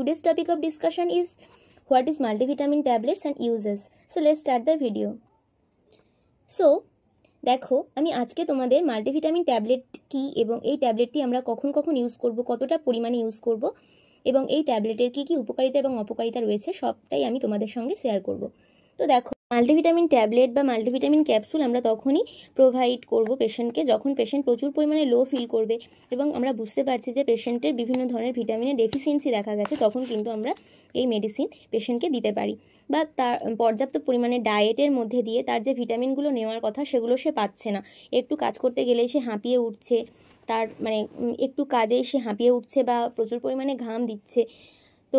today's topic of discussion is what is multivitamin tablets and uses. So let's start the video. So দেখো আমি আজকে তোমাদের multivitamin tablet কি এবং এই ট্যাবলেটটি আমরা কখন কখন ইউজ করব, কতটা পরিমাণে ইউজ করব এবং এই ট্যাবলেটের কি কি উপকারিতা এবং অপকারিতা রয়েছে সবটাই আমি তোমাদের সঙ্গে শেয়ার করব। তো দেখো মাল্টিভিটামিন ট্যাবলেট বা মাল্টিভিটামিন ক্যাপসুল আমরা তখনই প্রোভাইড করব পেশেন্টকে যখন পেশেন্ট প্রচুর পরিমাণে লো ফিল করবে এবং আমরা বুঝতে পারছি যে পেশেন্টের বিভিন্ন ধরনের ভিটামিনের ডেফিসিয়েন্সি দেখা গেছে, তখন কিন্তু আমরা এই মেডিসিন পেশেন্টকে দিতে পারি বা তার পর্যাপ্ত পরিমাণে ডায়েটের মধ্যে দিয়ে তার যে ভিটামিনগুলো নেওয়ার কথা সেগুলো সে পাচ্ছে না। একটু কাজ করতে গেলেই সে হাঁপিয়ে উঠছে, তার মানে একটু কাজেই সে হাঁপিয়ে উঠছে বা প্রচুর পরিমাণে ঘাম দিচ্ছে। তো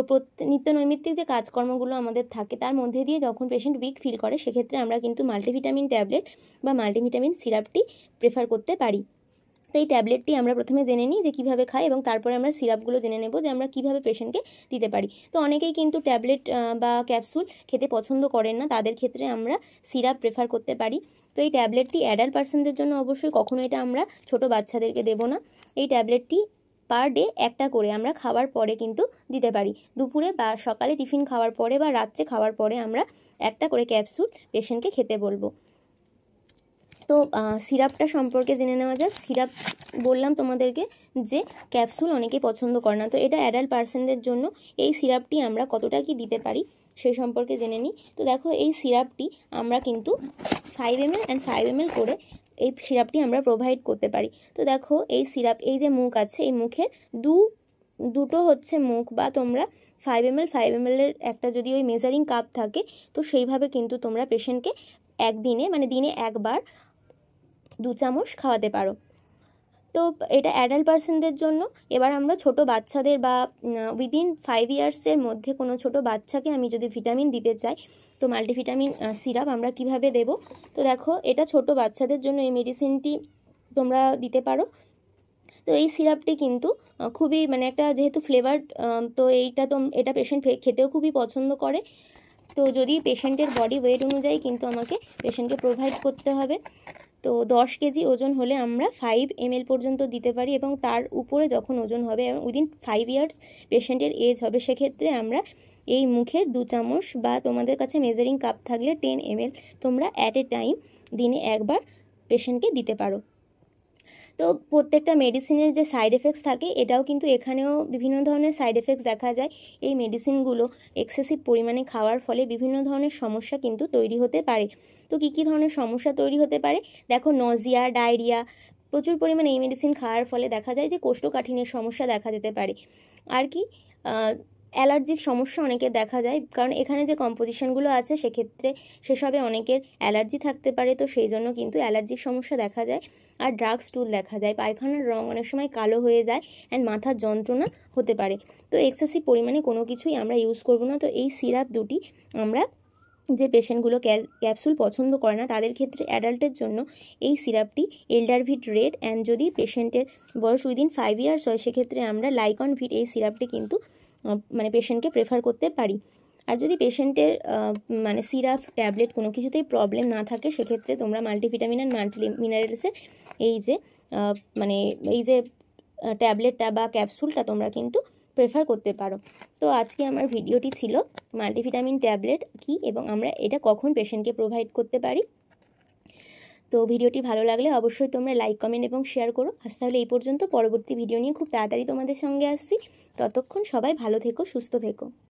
নিত্য নৈমিত্তিক যে কাজকর্মগুলো আমাদের থাকে তার মধ্যে দিয়ে যখন পেশেন্ট উইক ফিল করে সেক্ষেত্রে আমরা কিন্তু মাল্টিভিটামিন ট্যাবলেট বা মাল্টিভিটামিন সিরাপটি প্রেফার করতে পারি। তো এই ট্যাবলেটটি আমরা প্রথমে জেনে নিই যে কীভাবে খাই এবং তারপরে আমরা সিরাপগুলো জেনে নেব যে আমরা কীভাবে পেশেন্টকে দিতে পারি। তো অনেকেই কিন্তু ট্যাবলেট বা ক্যাপসুল খেতে পছন্দ করেন না, তাদের ক্ষেত্রে আমরা সিরাপ প্রেফার করতে পারি। তো এই ট্যাবলেটটি অ্যাডাল্ট পার্সনদের জন্য অবশ্যই, কখনো এটা আমরা ছোট বাচ্চাদেরকে দেব না। এই ট্যাবলেটটি পার ডে একটা করে আমরা খাওয়ার পরে কিন্তু দিতে পারি। দুপুরে বা সকালে টিফিন খাওয়ার পরে বা রাত্রে খাওয়ার পরে আমরা একটা করে ক্যাপসুল পেশেন্টকে খেতে বলবো। তো সিরাপটা সম্পর্কে জেনে নেওয়া যাক। সিরাপ বললাম তোমাদেরকে যে ক্যাপসুল অনেকেই পছন্দ করে না, তো এটা অ্যাডাল্ট পার্সনদের জন্য এই সিরাপটি আমরা কতটা কি দিতে পারি সেই সম্পর্কে জেনে নিই। তো দেখো এই সিরাপটি আমরা কিন্তু 5 ml অ্যান্ড 5 ml করে এই সিরাপটি আমরা প্রোভাইড করতে পারি। তো দেখো এই সিরাপ, এই যে মুখ আছে, এই মুখের দুটো হচ্ছে মুখ, বা তোমরা 5 ml এর একটা যদি ওই মেজারিং কাপ থাকে তো সেইভাবে কিন্তু তোমরা পেশেন্টকে একদিনে মানে দিনে একবার 2 চামচ খাওয়াতে পারো। তো এটা অ্যাডাল্ট পার্সনদের জন্য। এবার আমরা ছোট বাচ্চাদের বা উইদিন 5 ইয়ার্সের মধ্যে কোনো ছোট বাচ্চাকে আমি যদি ভিটামিন দিতে চাই তো মাল্টিভিটামিন সিরাপ আমরা কিভাবে দেব। তো দেখো এটা ছোট বাচ্চাদের জন্য এই মেডিসিনটি তোমরা দিতে পারো। তো এই সিরাপটি কিন্তু খুবই মানে একটা যেহেতু ফ্লেভার্ড, তো এটা পেশেন্ট খেতেও খুবই পছন্দ করে। তো যদি পেশেন্টের বডি ওয়েট অনুযায়ী কিন্তু আমাকে পেশেন্টকে প্রোভাইড করতে হবে। তো 10 কেজি ওজন হলে আমরা 5 ml পর্যন্ত দিতে পারি এবং তার উপরে যখন ওজন হবে এবং উইদিন 5 ইয়ার্স পেশেন্টের এজ হবে সেক্ষেত্রে আমরা এই মুখের 2 চামচ বা তোমাদের কাছে মেজারিং কাপ থাকলে 10 ml তোমরা অ্যাট এ টাইম দিনে একবার পেশেন্টকে দিতে পারো। তো প্রত্যেকটা মেডিসিনের যে সাইড এফেক্টস থাকে এটাও কিন্তু এখানেও বিভিন্ন ধরনের সাইড এফেক্টস দেখা যায়। এই মেডিসিনগুলো এক্সেসিভ পরিমাণে খাওয়ার ফলে বিভিন্ন ধরনের সমস্যা কিন্তু তৈরি হতে পারে। তো কী কী ধরনের সমস্যা তৈরি হতে পারে দেখো, নজিয়া, ডায়রিয়া, প্রচুর পরিমাণে এই মেডিসিন খাওয়ার ফলে দেখা যায় যে কোষ্ঠকাঠিন্যের সমস্যা দেখা যেতে পারে। আর কি অ্যালার্জিক সমস্যা অনেকের দেখা যায়, কারণ এখানে যে কম্পোজিশনগুলো আছে সেক্ষেত্রে সেসবে অনেকের অ্যালার্জি থাকতে পারে, তো সেই জন্য কিন্তু অ্যালার্জিক সমস্যা দেখা যায়। আর ড্রাগ স্টুল দেখা যায়, পায়খানার রং অনেক সময় কালো হয়ে যায় অ্যান্ড মাথার যন্ত্রণা হতে পারে। তো এক্সেসিভ পরিমাণে কোনো কিছুই আমরা ইউজ করব না। তো এই সিরাপ দুটি আমরা যে পেশেন্টগুলো ক্যাপসুল পছন্দ করে না তাদের ক্ষেত্রে অ্যাডাল্টের জন্য এই সিরাপটি এল্ডারভিট রেড, অ্যান্ড যদি পেশেন্টের বয়স উইদিন 5 ইয়ার্স হয় সেক্ষেত্রে আমরা লাইকনভিট এই সিরাপটি কিন্তু মানে পেশেন্টকে প্রেফার করতে পারি। আর যদি পেশেন্টের মানে সিরাপ ট্যাবলেট কোনো কিছুতেই প্রবলেম না থাকে সেক্ষেত্রে তোমরা মাল্টিভিটামিন অ্যান্ড মাল্টি মিনারেলসের এই যে ট্যাবলেটটা বা ক্যাপসুলটা তোমরা কিন্তু প্রেফার করতে পারো। তো আজকে আমার ভিডিওটি ছিল মাল্টিভিটামিন ট্যাবলেট কি এবং আমরা এটা কখন পেশেন্টকে প্রোভাইড করতে পারি। তো ভিডিওটি ভালো লাগলে অবশ্যই তোমরা লাইক, কমেন্ট এবং শেয়ার করো। আজ তাহলে এই পর্যন্ত, পরবর্তী ভিডিও নিয়ে খুব তাড়াতাড়ি তোমাদের সঙ্গে আসছি। ততক্ষণ সবাই ভালো থেকো, সুস্থ থেকো।